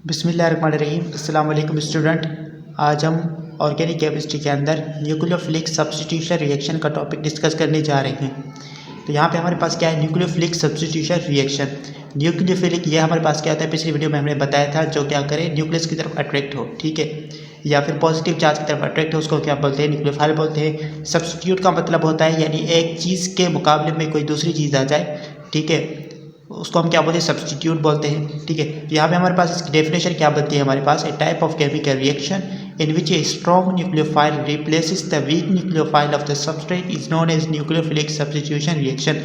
बिस्मिल्लाहिर्रहमानिर्रहीम। अस्सलाम वालेकुम स्टूडेंट। आज हम ऑर्गेनिक केमिस्ट्री के अंदर न्यूक्लियोफिलिक सब्स्टिट्यूशन रिएक्शन का टॉपिक डिस्कस करने जा रहे हैं। तो यहाँ पे हमारे पास क्या है, न्यूक्लियोफिलिक सब्स्टिट्यूशन रिएक्शन। न्यूक्लियोफिलिक ये हमारे पास क्या होता है, पिछली वीडियो में हमने बताया था, जो क्या करे न्यूक्लियस की तरफ अट्रैक्ट हो, ठीक है, या फिर पॉजिटिव चार्ज की तरफ अट्रैक्ट हो, उसको क्या बोलते हैं, न्यूक्लियोफाइल बोलते हैं। सब्स्टिट्यूट का मतलब होता है यानी एक चीज़ के मुकाबले में कोई दूसरी चीज़ आ जाए, ठीक है, उसको हम क्या बोलते हैं, सब्स्टिट्यूट बोलते हैं, ठीक है। तो यहाँ पे हमारे पास इसकी डेफिनेशन क्या बनती है हमारे पास, a type of chemical reaction in which a strong nucleophile replaces the weak nucleophile of the substrate is known as nucleophilic substitution reaction.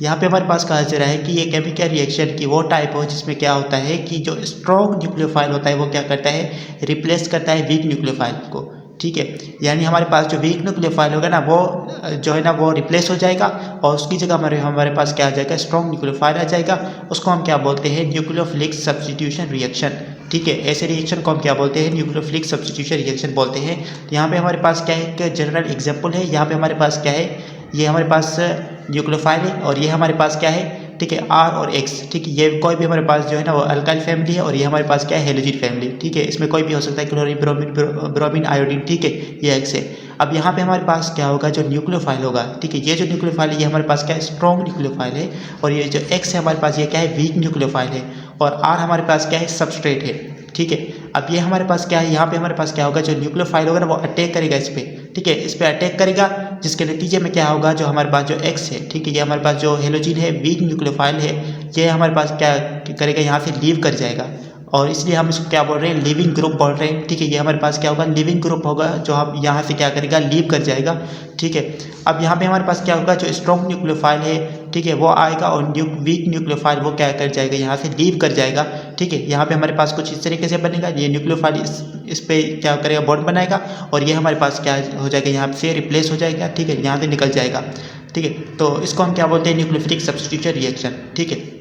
यहाँ पे हमारे पास कहा जा रहा है कि ये केमिकल रिएक्शन की वो टाइप हो जिसमें क्या होता है कि जो स्ट्रॉन्ग न्यूक्लियोफाइल होता है वो क्या करता है, रिप्लेस करता है वीक न्यूक्लियोफाइल को, ठीक है। यानी हमारे पास जो वीक न्यूक्लियोफाइल होगा ना, वो जो है ना वो रिप्लेस हो जाएगा और उसकी जगह हमारे पास क्या आ जाएगा, स्ट्रॉन्ग न्यूक्लियोफाइल आ जाएगा। उसको हम क्या बोलते हैं, न्यूक्लियोफिलिक सब्स्टिट्यूशन रिएक्शन, ठीक है। ऐसे रिएक्शन को हम क्या बोलते हैं, न्यूक्लियोफिलिक सब्स्टिट्यूशन रिएक्शन बोलते हैं। तो यहाँ पे हमारे पास क्या है, एक जनरल एग्जाम्पल है। यहाँ पे हमारे पास क्या है, ये हमारे पास न्यूक्लियोफाइल है और ये हमारे पास क्या है, ठीक है, R और X, ठीक है। ये कोई भी हमारे पास जो है ना वो अल्काइल फैमिली है और ये हमारे पास क्या है, हेलोजन फैमिली, ठीक है। इसमें कोई भी हो सकता है, क्लोरीन, ब्रोमीन, आयोडीन, ठीक है, ये X है। अब यहाँ पे हमारे पास क्या होगा, जो न्यूक्लियोफाइल होगा, ठीक है, ये जो न्यूक्लियोफाइल है ये हमारे पास क्या है, स्ट्रॉन्ग न्यूक्लियोफाइल है और ये जो X है हमारे पास ये क्या है, वीक न्यूक्लियोफाइल है और R हमारे पास क्या है, सबस्ट्रेट है, ठीक है। अब ये हमारे पास क्या है, यहाँ पे हमारे पास क्या होगा, जो न्यूक्लियोफाइल होगा ना वो अटैक करेगा इस पे, ठीक है, इस पे अटैक करेगा, जिसके नतीजे में क्या होगा, जो हमारे पास जो X है, ठीक है, ये हमारे पास जो हेलोजन है, वीक न्यूक्लियोफाइल है, ये हमारे पास क्या करेगा, यहाँ से लीव कर जाएगा और इसलिए हम इसको क्या बोल रहे हैं, लिविंग ग्रुप बोल रहे हैं, ठीक है। ये हमारे पास क्या होगा, लिविंग ग्रुप होगा, जो हम यहाँ से क्या करेगा, लीव कर जाएगा, ठीक है। अब यहाँ पे हमारे पास क्या होगा, जो स्ट्रॉन्ग न्यूक्लियोफाइल है, ठीक है, वो आएगा और वीक न्यूक्लियोफाइल वो क्या कर जाएगा, यहाँ से लीव कर जाएगा, ठीक है। यहाँ पे हमारे पास कुछ इस तरीके से बनेगा, ये न्यूक्लियोफाइल इस पे क्या करेगा, बॉन्ड बनाएगा और ये हमारे पास क्या हो जाएगा, यहाँ से रिप्लेस हो जाएगा, ठीक है, यहाँ से निकल जाएगा, ठीक है। तो इसको हम क्या बोलते हैं, न्यूक्लियोफिलिक सब्स्टिट्यूशन रिएक्शन, ठीक है।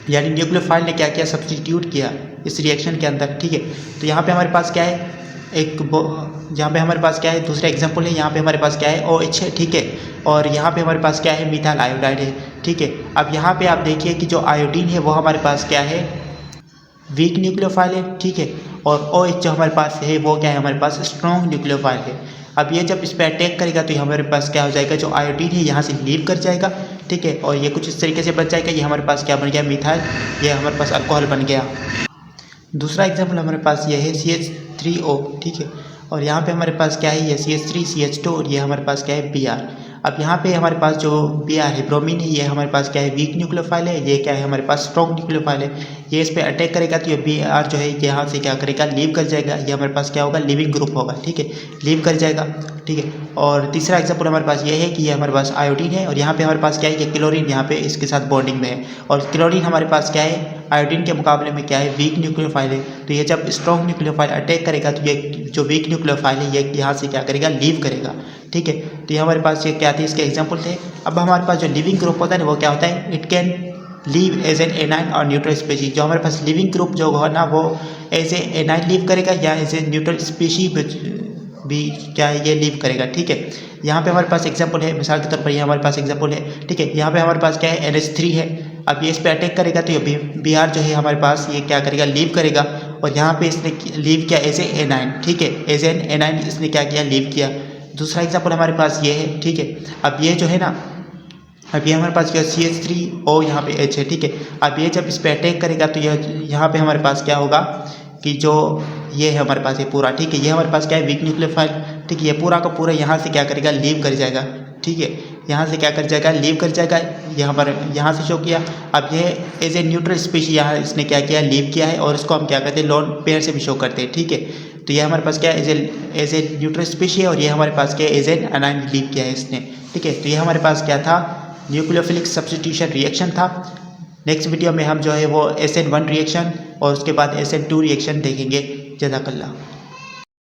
यानी न्यूक्लियोफाइल ने क्या किया, सब्स्टिट्यूट किया इस रिएक्शन के अंदर, ठीक है। तो यहाँ पे हमारे पास क्या है, यहाँ पे हमारे पास क्या है, दूसरा एग्जांपल है, यहाँ पे हमारे पास क्या है, OH है, ठीक है, और यहाँ पे हमारे पास क्या है, मिथाइल आयोडाइड है, ठीक है। अब यहाँ पे आप देखिए कि जो आयोडीन है वो हमारे पास क्या है, वीक न्यूक्लियोफाइल है, ठीक है, और OH जो हमारे पास है वो क्या है, हमारे पास स्ट्रॉन्ग न्यूक्लियोफाइल है। अब ये जब इस पर अटैक करेगा तो हमारे पास क्या हो जाएगा, जो आयोडीन है यहाँ से लीव कर जाएगा, ठीक है, और ये कुछ इस तरीके से बच जाएगा, ये हमारे पास क्या बन गया, मिथाइल, ये हमारे पास अल्कोहल बन गया। दूसरा एग्जाम्पल हमारे पास ये है CH3O, ठीक है, और यहाँ पे हमारे पास क्या है, ये CH3 CH2 और ये हमारे पास क्या है, Br। अब यहाँ पे हमारे पास जो Br है, ब्रोमीन है, ये हमारे पास क्या है, वीक न्यूक्लियोफाइल है, ये क्या है, हमारे पास स्ट्रॉन्ग न्यूक्लियोफाइल है। ये इस पर अटैक करेगा तो ये Br जो है यहाँ से क्या करेगा, लीव कर जाएगा, ये हमारे पास क्या होगा, लिविंग ग्रुप होगा, ठीक है, लीव कर जाएगा, ठीक है। और तीसरा एग्जाम्पल हमारे पास ये है कि ये हमारे पास आयोडीन है और यहाँ पे हमारे पास क्या है, ये क्लोरीन यहाँ पे इसके साथ बॉन्डिंग में है और क्लोरीन हमारे पास क्या है, आयोडीन के मुकाबले में क्या है, वीक न्यूक्लियोफाइल है। तो ये जब स्ट्रॉन्ग न्यूक्लियोफाइल अटैक करेगा तो ये जो वीक न्यूक्लियोफाइल है ये यहाँ से क्या करेगा, लीव करेगा, ठीक है। तो ये हमारे पास ये क्या थे, इसके एग्जाम्पल थे। अब हमारे पास जो लिविंग ग्रुप होता है ना वो क्या होता है, it can live as an anion और न्यूट्रल स्पीशीज। जो हमारे पास लिविंग ग्रुप जो है ना वो एज ए एनाइन लीव करेगा या एज ए न्यूट्रल स्पीशीज भी क्या है, ये लीव करेगा, ठीक है। यहाँ पे हमारे पास एग्जाम्पल है, मिसाल के तौर पर ये हमारे पास एग्जाम्पल है, ठीक है। यहाँ पे हमारे पास क्या है, NH3 है। अब ये इस पर अटैक करेगा तो ये Br जो है हमारे पास ये क्या करेगा, लीव करेगा और यहाँ पे इसने लीव किया एज ए एनाइन, ठीक है, एज एन एनाइन इसने क्या किया, लीव किया। दूसरा एग्जाम्पल हमारे पास ये है, ठीक है। अब ये जो है ना, अब ये हमारे पास क्या, CH3O यहाँ पे H है, ठीक है। अब ये जब इस पर अटैक करेगा तो यहाँ पे हमारे पास क्या होगा कि जो ये है हमारे पास ये पूरा, ठीक है, ये हमारे पास क्या है, वीक न्यूक्लियोफाइल, ठीक है, ये पूरा का पूरा यहाँ से क्या करेगा, लीव कर जाएगा, ठीक है, यहाँ से क्या कर जाएगा, लीव कर जाएगा, यहाँ पर यहाँ से शो किया। अब ये एज ए न्यूट्रल स्पीशी यहाँ इसने क्या किया, लीव किया है और इसको हम क्या करते हैं, लोन पेयर से भी शो करते हैं, ठीक है। तो ये हमारे पास क्या है, एज ए न्यूट्रल स्पीशी है और ये हमारे पास क्या है, एज एन एनाइन लीव किया है इसने, ठीक है। तो ये हमारे पास क्या था, न्यूक्लियोफिलिक सब्स्टिट्यूशन रिएक्शन था। नेक्स्ट वीडियो में हम जो है वो SN1 रिएक्शन और उसके बाद SN2 रिएक्शन देखेंगे। जज़ाकल्लाह।